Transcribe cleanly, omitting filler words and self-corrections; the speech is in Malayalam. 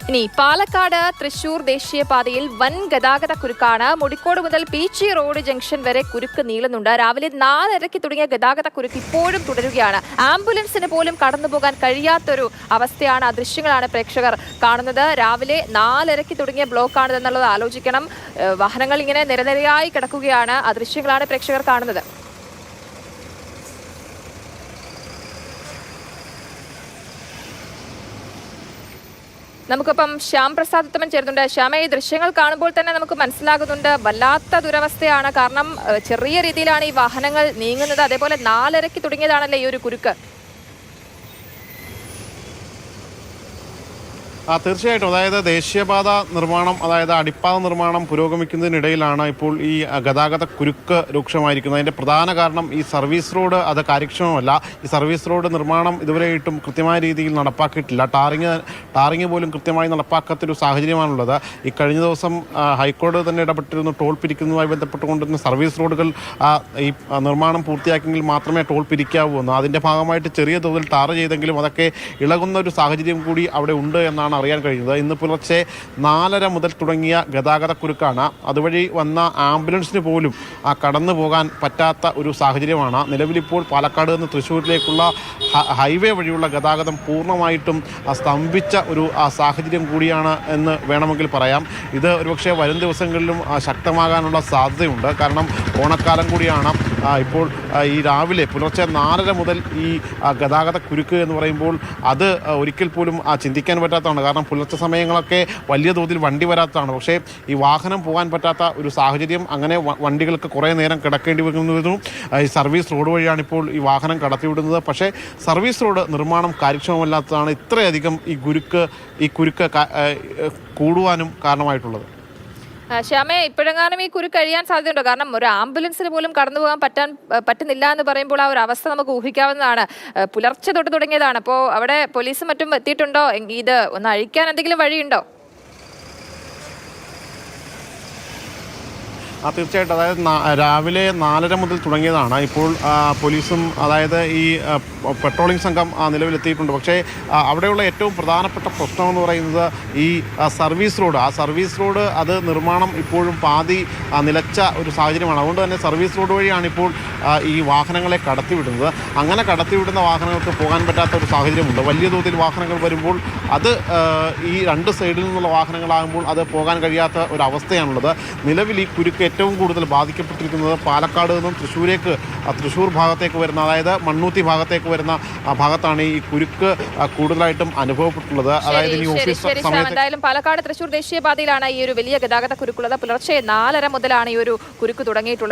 ഇനി പാലക്കാട് തൃശൂർ ദേശീയപാതയിൽ വൻ ഗതാഗത കുരുക്കാണ്. മുടിക്കോട് മുതൽ പീച്ചി റോഡ് ജംഗ്ഷൻ വരെ കുരുക്ക് നീളുന്നുണ്ട്. രാവിലെ 4:30 തുടങ്ങിയ ഗതാഗത കുരുക്ക് ഇപ്പോഴും തുടരുകയാണ്. ആംബുലൻസിന് പോലും കടന്നുപോകാൻ കഴിയാത്തൊരു അവസ്ഥയാണ്. ആ ദൃശ്യങ്ങളാണ് പ്രേക്ഷകർ കാണുന്നത്. രാവിലെ 4:30 തുടങ്ങിയ ബ്ലോക്കാണ് എന്നുള്ളത് ആലോചിക്കണം. വാഹനങ്ങൾ ഇങ്ങനെ നിരനിരയായി കിടക്കുകയാണ്. ആ ദൃശ്യങ്ങളാണ് പ്രേക്ഷകർ കാണുന്നത്. നമുക്കിപ്പം ശ്യാം പ്രസാദ് ഉത്തമൻ ചേരുന്നുണ്ട്. ശ്യാമ, ഈ ദൃശ്യങ്ങൾ കാണുമ്പോൾ തന്നെ നമുക്ക് മനസ്സിലാകുന്നുണ്ട് വല്ലാത്ത ദുരവസ്ഥയാണ്. കാരണം ചെറിയ രീതിയിലാണ് ഈ വാഹനങ്ങൾ നീങ്ങുന്നത്. അതേപോലെ 4:30 തുടങ്ങിയതാണല്ലേ ഈ ഒരു കുരുക്ക്. തീർച്ചയായിട്ടും. അതായത് ദേശീയപാത നിർമ്മാണം, അതായത് അടിപ്പാത നിർമ്മാണം പുരോഗമിക്കുന്നതിനിടയിലാണ് ഇപ്പോൾ ഈ ഗതാഗത കുരുക്ക് രൂക്ഷമായിരിക്കുന്നത്. അതിൻ്റെ പ്രധാന കാരണം ഈ സർവീസ് റോഡ് അത് കാര്യക്ഷമമല്ല. ഈ സർവീസ് റോഡ് നിർമ്മാണം ഇതുവരെയായിട്ടും കൃത്യമായ രീതിയിൽ നടപ്പാക്കിയിട്ടില്ല. ടാറിങ് പോലും കൃത്യമായി നടപ്പാക്കാത്തൊരു സാഹചര്യമാണുള്ളത്. ഈ കഴിഞ്ഞ ദിവസം ഹൈക്കോടതി തന്നെ ഇടപെട്ടിരുന്നു. ടോൾ പിരിക്കുന്നതുമായി ബന്ധപ്പെട്ടുകൊണ്ടിരുന്ന സർവീസ് റോഡുകൾ ഈ നിർമ്മാണം പൂർത്തിയാക്കിയെങ്കിൽ മാത്രമേ ടോൾ പിരിക്കാവൂ എന്ന്. അതിൻ്റെ ഭാഗമായിട്ട് ചെറിയ തോതിൽ ടാർ ചെയ്തെങ്കിലും അതൊക്കെ ഇളകുന്ന ഒരു സാഹചര്യം കൂടി അവിടെ ഉണ്ട് എന്നാണ് അറിയാൻ കഴിയുന്നത്. ഇന്ന് പുലർച്ചെ 4:30 മുതൽ തുടങ്ങിയ ഗതാഗത കുരുക്കാണ്. അതുവഴി വന്ന ആംബുലൻസിന് പോലും കടന്നു പോകാൻ പറ്റാത്ത ഒരു സാഹചര്യമാണ്. നിലവിലിപ്പോൾ പാലക്കാട് നിന്ന് തൃശ്ശൂരിലേക്കുള്ള ഹൈവേ വഴിയുള്ള ഗതാഗതം പൂർണ്ണമായിട്ടും സ്തംഭിച്ച ഒരു സാഹചര്യം കൂടിയാണ് എന്ന് വേണമെങ്കിൽ പറയാം. ഇത് ഒരുപക്ഷെ വരും ദിവസങ്ങളിലും ശക്തമാകാനുള്ള സാധ്യതയുണ്ട്. കാരണം ഓണക്കാലം കൂടിയാണ്. ഇപ്പോൾ ഈ രാവിലെ പുലർച്ചെ 4:30 മുതൽ ഈ ഗതാഗത കുരുക്ക് എന്ന് പറയുമ്പോൾ അത് ഒരിക്കൽ പോലും ചിന്തിക്കാൻ പറ്റാത്തതാണ്. കാരണം പുലർച്ചെ സമയങ്ങളൊക്കെ വലിയ തോതിൽ വണ്ടി വരാത്തതാണ്. പക്ഷേ ഈ വാഹനം പോകാൻ പറ്റാത്ത ഒരു സാഹചര്യം, അങ്ങനെ വണ്ടികൾക്ക് കുറേ നേരം കിടക്കേണ്ടി വരുന്നതും ഈ സർവീസ് റോഡ് വഴിയാണ് ഇപ്പോൾ ഈ വാഹനം കടത്തിവിടുന്നത്. പക്ഷേ സർവീസ് റോഡ് നിർമ്മാണം കാര്യക്ഷമമല്ലാത്തതാണ് ഇത്രയധികം ഈ കുരുക്ക് കൂടുവാനും കാരണമായിട്ടുള്ളത്. ശ്യാമേ, ഇപ്പോഴെങ്ങാനും ഈ കുരുക്ക് കഴിയാൻ സാധ്യതയുണ്ടോ? കാരണം ഒരു ആംബുലൻസിന് പോലും കടന്നു പോകാൻ പറ്റുന്നില്ല എന്ന് പറയുമ്പോൾ ആ ഒരു അവസ്ഥ നമുക്ക് ഊഹിക്കാവുന്നതാണ്. പുലർച്ചെ തൊട്ട് തുടങ്ങിയതാണ്. അപ്പോൾ അവിടെ പോലീസും മറ്റും എത്തിയിട്ടുണ്ടോ? ഇത് ഒന്ന് അഴിക്കാൻ എന്തെങ്കിലും വഴിയുണ്ടോ? തീർച്ചയായിട്ടും. അതായത് രാവിലെ 4:30 മുതൽ തുടങ്ങിയതാണ്. ഇപ്പോൾ പോലീസും അതായത് ഈ പെട്രോളിംഗ് സംഘം നിലവിലെത്തിയിട്ടുണ്ട്. പക്ഷേ അവിടെയുള്ള ഏറ്റവും പ്രധാനപ്പെട്ട പ്രശ്നമെന്ന് പറയുന്നത് ഈ സർവീസ് റോഡ് അത് നിർമ്മാണം ഇപ്പോഴും പാതി നിലച്ച ഒരു സാഹചര്യമാണ്. അതുകൊണ്ട് തന്നെ സർവീസ് റോഡ് വഴിയാണ് ഇപ്പോൾ ഈ വാഹനങ്ങളെ കടത്തിവിടുന്നത്. അങ്ങനെ കടത്തിവിടുന്ന വാഹനങ്ങൾക്ക് പോകാൻ പറ്റാത്ത ഒരു സാഹചര്യമുണ്ട്. വലിയ തോതിൽ വാഹനങ്ങൾ വരുമ്പോൾ അത് ഈ രണ്ട് സൈഡിൽ നിന്നുള്ള വാഹനങ്ങളാകുമ്പോൾ അത് പോകാൻ കഴിയാത്ത ഒരു അവസ്ഥയാണുള്ളത്. നിലവിൽ ഈ കുരുക്ക് ഏറ്റവും കൂടുതൽ ബാധിക്കപ്പെട്ടിരിക്കുന്നത് പാലക്കാട് നിന്നും തൃശ്ശൂർ ഭാഗത്തേക്ക് വരുന്ന, അതായത് മണ്ണൂത്തി ഭാഗത്തേക്ക് വരുന്ന ഭാഗത്താണ് ഈ കുരുക്ക് കൂടുതലായിട്ടും അനുഭവപ്പെട്ടുള്ളത്. അതായത് ഈ ഓഫീസ് സമയത്ത് എന്തായാലും പാലക്കാട് തൃശ്ശൂർ ദേശീയപാതയിലാണ് ഈ ഒരു വലിയ ഗതാഗത കുരുക്കുള്ളത്. പുലർച്ചെ 4:30 മുതലാണ് ഈ ഒരു കുരുക്ക് തുടങ്ങിയിട്ടുള്ളത്.